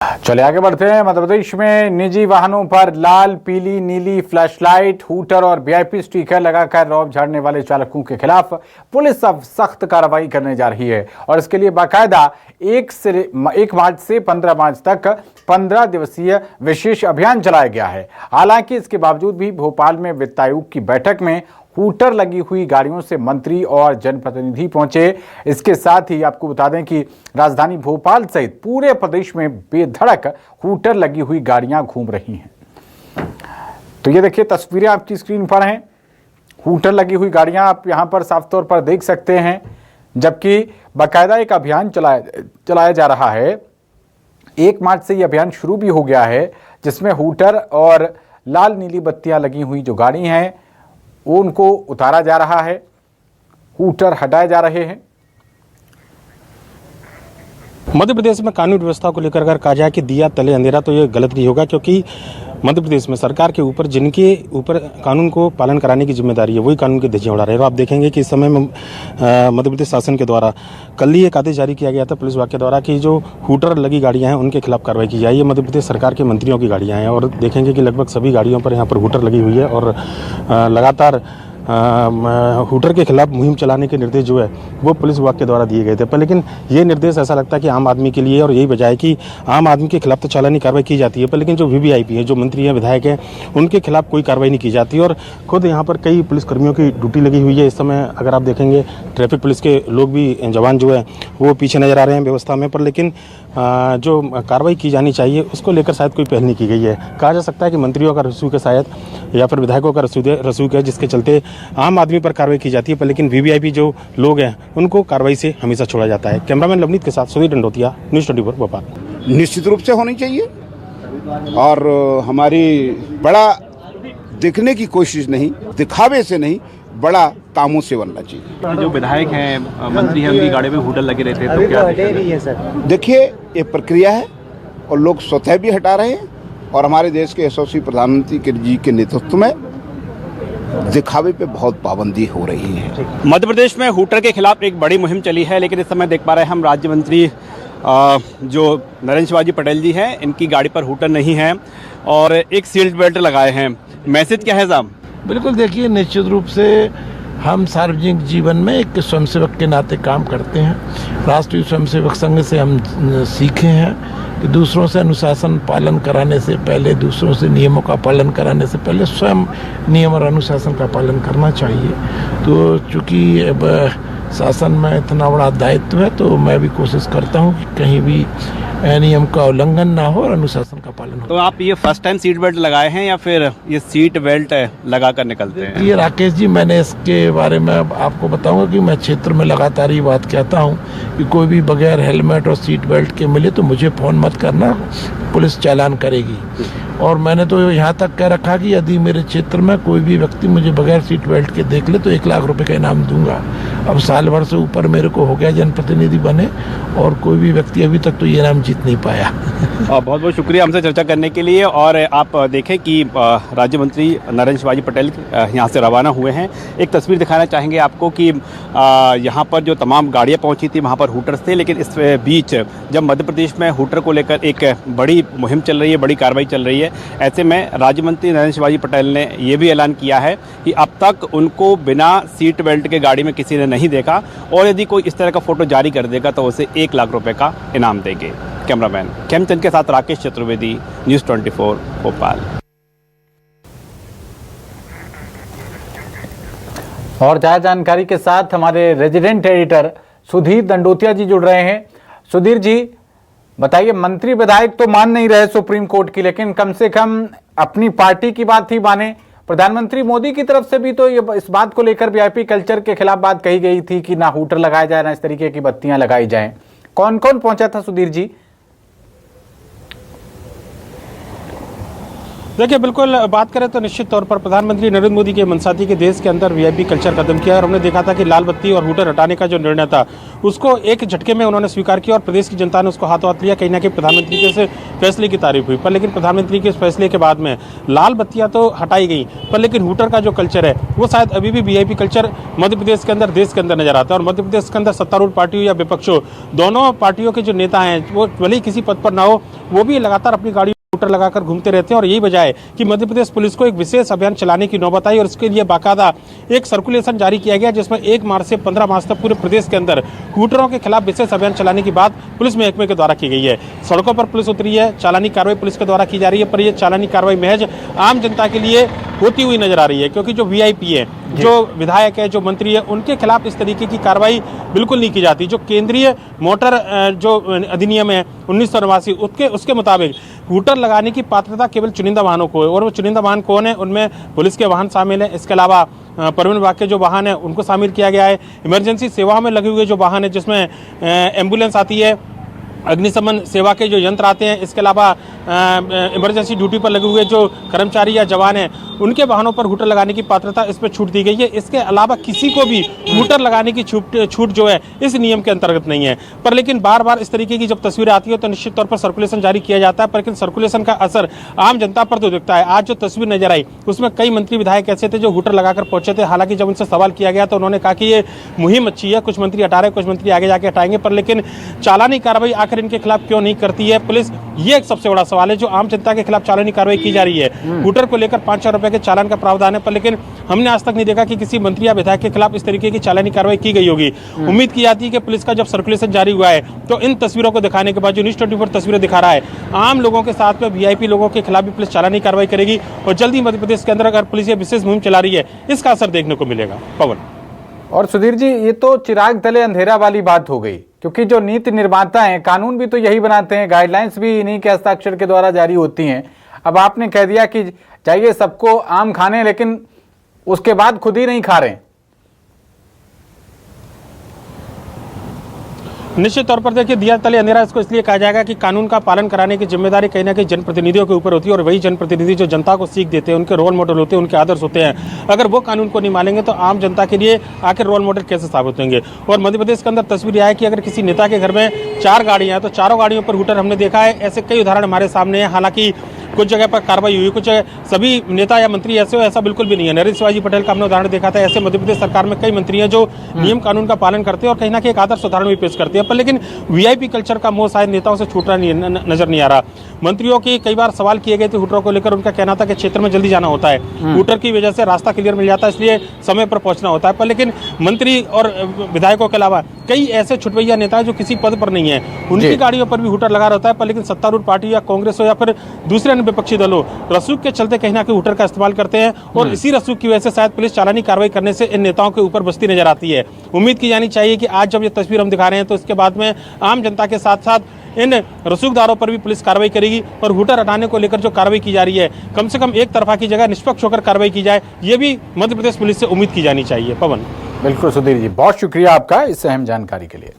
चलिए आगे बढ़ते हैं। मध्य प्रदेश में निजी वाहनों पर लाल, पीली, नीली फ्लैशलाइट, हूटर और वीआईपी स्टिकर लगाकर रौब झाड़ने वाले चालकों के खिलाफ पुलिस अब सख्त कार्रवाई करने जा रही है और इसके लिए बाकायदा 1 मार्च से 15 मार्च तक 15 दिवसीय विशेष अभियान चलाया गया है। हालांकि इसके बावजूद भी भोपाल में वित्त आयोग की बैठक में हूटर लगी हुई गाड़ियों से मंत्री और जनप्रतिनिधि पहुंचे। इसके साथ ही आपको बता दें कि राजधानी भोपाल सहित पूरे प्रदेश में बेधड़क हूटर लगी हुई गाड़ियां घूम रही हैं। तो ये देखिए तस्वीरें आपकी स्क्रीन पर हैं। हूटर लगी हुई गाड़ियां आप यहां पर साफ तौर पर देख सकते हैं, जबकि बाकायदा एक अभियान चलाया जा रहा है। 1 मार्च से ये अभियान शुरू भी हो गया है, जिसमें हूटर और लाल नीली बत्तियां लगी हुई जो गाड़ी हैं उनको उतारा जा रहा है, हूटर हटाए जा रहे हैं। मध्य प्रदेश में कानून व्यवस्था को लेकर अगर कहा जाए कि दिया तले अंधेरा, तो ये गलत नहीं होगा, क्योंकि मध्य प्रदेश में सरकार के ऊपर जिनके ऊपर कानून को पालन कराने की जिम्मेदारी है वही कानून की धज्जियां उड़ा रहे हैं। आप देखेंगे कि इस समय में मध्य प्रदेश शासन के द्वारा कल ही एक आदेश जारी किया गया था पुलिस विभाग के द्वारा कि जो हूटर लगी गाड़ियां हैं उनके खिलाफ कार्रवाई की जाए। ये मध्य प्रदेश सरकार के मंत्रियों की गाड़ियां हैं और देखेंगे कि लगभग सभी गाड़ियों पर यहाँ पर हूटर लगी हुई है और लगातार हूटर के खिलाफ मुहिम चलाने के निर्देश जो है वो पुलिस विभाग के द्वारा दिए गए थे। पर लेकिन ये निर्देश ऐसा लगता है कि आम आदमी के लिए, और यही वजह है कि आम आदमी के खिलाफ तो चालानी कार्रवाई की जाती है, पर लेकिन जो वीवीआईपी है, जो मंत्री हैं, विधायक हैं, उनके खिलाफ कोई कार्रवाई नहीं की जाती। और खुद यहाँ पर कई पुलिसकर्मियों की ड्यूटी लगी हुई है। इस समय अगर आप देखेंगे ट्रैफिक पुलिस के लोग भी, जवान जो है वो पीछे नजर आ रहे हैं व्यवस्था में, पर लेकिन जो कार्रवाई की जानी चाहिए उसको लेकर शायद कोई पहल नहीं की गई है। कहा जा सकता है कि मंत्रियों का रसूख है शायद, या फिर विधायकों का रसूख है, जिसके चलते आम आदमी पर कार्रवाई की जाती है, पर लेकिन वीवीआईपी जो लोग हैं उनको कार्रवाई से हमेशा छोड़ा जाता है। कैमरामैन लवनीत के साथ सुधीर दंडोतिया, न्यूज़ 24 भोपाल। निश्चित रूप से होनी चाहिए और हमारी बड़ा दिखने की कोशिश नहीं, दिखावे से नहीं, बड़ा कामों से बनना चाहिए। जो विधायक हैं, मंत्री हैं, उनकी गाड़ी में हूटर लगे रहते हैं, तो क्या है सर? देखिए ये प्रक्रिया है और लोग स्वतः भी हटा रहे हैं और हमारे देश के यशस्वी प्रधानमंत्री जी के नेतृत्व में दिखावे पे बहुत पाबंदी हो रही है। मध्य प्रदेश में हूटर के खिलाफ एक बड़ी मुहिम चली है, लेकिन इस समय देख पा रहे हैं हम राज्य मंत्री जो नरेंद्र शिवाजी पटेल जी हैं, इनकी गाड़ी पर हूटर नहीं है और एक सीट बेल्ट लगाए हैं। मैसेज क्या है साहब? बिल्कुल, देखिए निश्चित रूप से हम सार्वजनिक जीवन में एक स्वयंसेवक के नाते काम करते हैं। राष्ट्रीय स्वयंसेवक संघ से हम सीखे हैं कि दूसरों से अनुशासन पालन कराने से पहले, दूसरों से नियमों का पालन कराने से पहले स्वयं नियम और अनुशासन का पालन करना चाहिए। तो चूँकि अब शासन में इतना बड़ा दायित्व है, तो मैं भी कोशिश करता हूँ कि कहीं भी नियम का उल्लंघन ना हो और अनुशासन का पालन हो। तो आप ये फर्स्ट टाइम सीट बेल्ट लगाए हैं या फिर ये सीट बेल्ट लगा कर निकलते हैं? ये राकेश जी, मैंने इसके बारे में आपको बताऊंगा कि मैं क्षेत्र में लगातार ये बात कहता हूँ कि कोई भी बगैर हेलमेट और सीट बेल्ट के मिले तो मुझे फ़ोन मत करना, पुलिस चालान करेगी। और मैंने तो यहाँ तक कह रखा कि यदि मेरे क्षेत्र में कोई भी व्यक्ति मुझे बगैर सीट बेल्ट के देख ले तो 1 लाख रुपए का इनाम दूंगा। अब साल भर से ऊपर मेरे को हो गया जनप्रतिनिधि बने और कोई भी व्यक्ति अभी तक तो ये इनाम जीत नहीं पाया। बहुत बहुत शुक्रिया हमसे चर्चा करने के लिए। और आप देखें कि राज्य मंत्री नरेंद्र शिवाजी पटेल यहाँ से रवाना हुए हैं। एक तस्वीर दिखाना चाहेंगे आपको कि यहाँ पर जो तमाम गाड़ियाँ पहुँची थी वहाँ पर हूटर्स थे, लेकिन इस बीच जब मध्य प्रदेश में हूटर को लेकर एक बड़ी मुहिम चल रही है, बड़ी कार्रवाई चल रही है, ऐसे में राज्य मंत्री नरेंद्र शिवाजी पटेल ने ये भी ऐलान किया है कि अब तक उनको बिना सीट बेल्ट के गाड़ी में किसी ने नहीं देखा और यदि कोई इस तरह का फोटो जारी कर देगा तो उसे 1 लाख रुपए का इनाम देंगे। कैमरामैन खेमचंद के साथ राकेश चतुर्वेदी, न्यूज़ 24 भोपाल। और ज्यादा जानकारी के साथ हमारे रेजिडेंट एडिटर सुधीर दंडोतिया जी जुड़ रहे हैं। सुधीर जी बताइए, मंत्री विधायक तो मान नहीं रहे सुप्रीम कोर्ट की, लेकिन कम से कम अपनी पार्टी की बात ही माने। प्रधानमंत्री मोदी की तरफ से भी तो ये इस बात को लेकर वीआईपी कल्चर के खिलाफ बात कही गई थी कि ना हूटर लगाया जाए, ना इस तरीके की बत्तियां लगाई जाएं। कौन कौन पहुंचा था सुधीर जी? देखिए, बिल्कुल बात करें तो निश्चित तौर पर प्रधानमंत्री नरेंद्र मोदी के मंशा थी कि देश के अंदर वीआईपी कल्चर खत्म किया, और हमने देखा था कि लाल बत्ती और हूटर हटाने का जो निर्णय था उसको एक झटके में उन्होंने स्वीकार किया और प्रदेश की जनता ने उसको हाथों हाथ लिया। कहीं ना कहीं प्रधानमंत्री के इस फैसले की तारीफ हुई, पर लेकिन प्रधानमंत्री के इस फैसले के बाद में लाल बत्तियां तो हटाई गई, पर लेकिन हूटर का जो कल्चर है वो शायद अभी भी वीआईपी कल्चर मध्य प्रदेश के अंदर, देश के अंदर नजर आता है। और मध्य प्रदेश के अंदर सत्तारूढ़ पार्टी हो या विपक्ष हो, दोनों पार्टियों के जो नेता हैं वो भले ही किसी पद पर ना हो, वो भी लगातार अपनी गाड़ी हूटर लगाकर घूमते रहते हैं। और यही वजह है कि मध्य प्रदेश पुलिस को एक विशेष अभियान चलाने की नौबत आई और इसके लिए बाकायदा एक सर्कुलेशन जारी किया गया, जिसमें 1 मार्च से 15 मार्च तक पूरे प्रदेश के अंदर हूटरों के खिलाफ विशेष अभियान चलाने की बात पुलिस महकमे के द्वारा की गई है। सड़कों पर पुलिस उतरी है, चालानी कार्रवाई पुलिस के द्वारा की जा रही है, पर यह चालानी कार्रवाई महज आम जनता के लिए होती हुई नजर आ रही है, क्योंकि जो वीआईपी है, जो विधायक है, जो मंत्री है, उनके खिलाफ इस तरीके की कार्रवाई बिल्कुल नहीं की जाती। जो केंद्रीय मोटर जो अधिनियम है 1989 उसके मुताबिक हूटर लगाने की पात्रता केवल चुनिंदा वाहनों को है, और वो चुनिंदा वाहन कौन है? उनमें पुलिस के वाहन शामिल है, इसके अलावा परिवहन विभाग के जो वाहन है उनको शामिल किया गया है। इमरजेंसी सेवाओं में लगे हुए जो वाहन है, जिसमें एम्बुलेंस आती है, अग्निशमन सेवा के जो यंत्र आते हैं, इसके अलावा इमरजेंसी ड्यूटी पर लगे हुए जो कर्मचारी या जवान हैं, उनके वाहनों पर हूटर लगाने की पात्रता इस पर छूट दी गई है। इसके अलावा किसी को भी हूटर लगाने की छूट जो है इस नियम के अंतर्गत नहीं है। पर लेकिन बार बार इस तरीके की जब तस्वीरें आती है तो निश्चित तौर पर सर्कुलेशन जारी किया जाता है, पर लेकिन सर्कुलेशन का असर आम जनता पर तो दिखता है। आज जो तस्वीर नजर आई उसमें कई मंत्री विधायक ऐसे थे जो हूटर लगाकर पहुंचे थे। हालांकि जब उनसे सवाल किया गया तो उन्होंने कहा कि ये मुहिम अच्छी है, कुछ मंत्री हटा रहे, कुछ मंत्री आगे जाके हटाएंगे, पर लेकिन चालानी कार्रवाई आखिर इनके खिलाफ क्यों नहीं करती है पुलिस? ये एक सबसे बड़ा सवाल है जो आम जनता के खिलाफ चालानी कार्रवाई की जा रही है। हूटर को लेकर 5,000 रुपए के चालान का प्रावधान है, पर लेकिन हमने आज तक नहीं देखा कि किसी मंत्री या विधायक के खिलाफ इस तरीके की चालानी कार्रवाई की गई होगी। उम्मीद की जाती है कि पुलिस का जब सर्कुलेशन जारी हुआ है तो इन तस्वीरों को दिखाने के बाद जो न्यूज़ 24 तस्वीरें दिखा रहा है, आम लोगों के साथ में वीआईपी लोगों के खिलाफ भी पुलिस चालानी कार्रवाई करेगी और जल्दी मध्य प्रदेश के अंदर अगर पुलिस ये विशेष मुहिम चला रही है इसका असर देखने को मिलेगा। पवन और सुधीर जी, ये तो चिराग तले अंधेरा वाली बात हो गई, क्योंकि जो नीति निर्माता हैं, कानून भी तो यही बनाते हैं, गाइडलाइंस भी इन्हीं के हस्ताक्षर के द्वारा जारी होती हैं। अब आपने कह दिया कि चाहिए सबको आम खाने, लेकिन उसके बाद खुद ही नहीं खा रहे। निश्चित तौर पर देखिए, दिया तले अंधेरा इसको इसलिए कहा जाएगा कि कानून का पालन कराने की जिम्मेदारी कहीं ना कहीं जनप्रतिनिधियों के ऊपर होती है, और वही जनप्रतिनिधि जो जनता को सीख देते हैं, उनके रोल मॉडल होते हैं, उनके आदर्श होते हैं। अगर वो कानून को नहीं मानेंगे तो आम जनता के लिए आखिर रोल मॉडल कैसे साबित होंगे? और मध्य प्रदेश के अंदर तस्वीर यह है कि अगर किसी नेता के घर में 4 गाड़ियां हैं तो चारों गाड़ियों पर हूटर हमने देखा है। ऐसे कई उदाहरण हमारे सामने हैं। हालांकि कुछ जगह पर कार्रवाई हुई, कुछ सभी नेता या मंत्री ऐसे हो, ऐसा बिल्कुल भी नहीं है। नरेंद्र शिवाजी पटेल का हमने उदाहरण देखा था। ऐसे मध्य प्रदेश सरकार में कई मंत्री हैं जो नियम कानून का पालन करते हैं और कहीं ना कहीं एक आदर्श उदाहरण भी पेश करते हैं। पर लेकिन वीआईपी कल्चर का मोह शायद नेताओं से छूट रहा नजर नहीं आ रहा। मंत्रियों की कई बार सवाल किए गए थे हूटरों को लेकर, उनका कहना था कि क्षेत्र में जल्दी जाना होता है, हूटर की वजह से रास्ता क्लियर मिल जाता है, इसलिए समय पर पहुंचना होता है। पर लेकिन मंत्री और विधायकों के अलावा कई ऐसे छुटवैया नेता हैं जो किसी पद पर नहीं है, उनकी गाड़ियों पर भी हूटर लगा रहता है। पर लेकिन सत्तारूढ़ पार्टी या कांग्रेस हो या फिर दूसरे अन्य विपक्षी दल हो, रसूख के चलते कहीं ना कहीं हूटर का इस्तेमाल करते हैं, और इसी रसूख की वजह से शायद पुलिस चालानी कार्रवाई करने से इन नेताओं के ऊपर बस्ती नजर आती है। उम्मीद की जानी चाहिए कि आज जब ये तस्वीर हम दिखा रहे हैं तो इसके बाद में आम जनता के साथ साथ इन रसूखदारों पर भी पुलिस कार्रवाई करेगी, और हूटर हटाने को लेकर जो कार्रवाई की जा रही है कम से कम एक तरफा की जगह निष्पक्ष होकर कार्रवाई की जाए, ये भी मध्य प्रदेश पुलिस से उम्मीद की जानी चाहिए। पवन। बिल्कुल सुधीर जी, बहुत शुक्रिया आपका इस अहम जानकारी के लिए।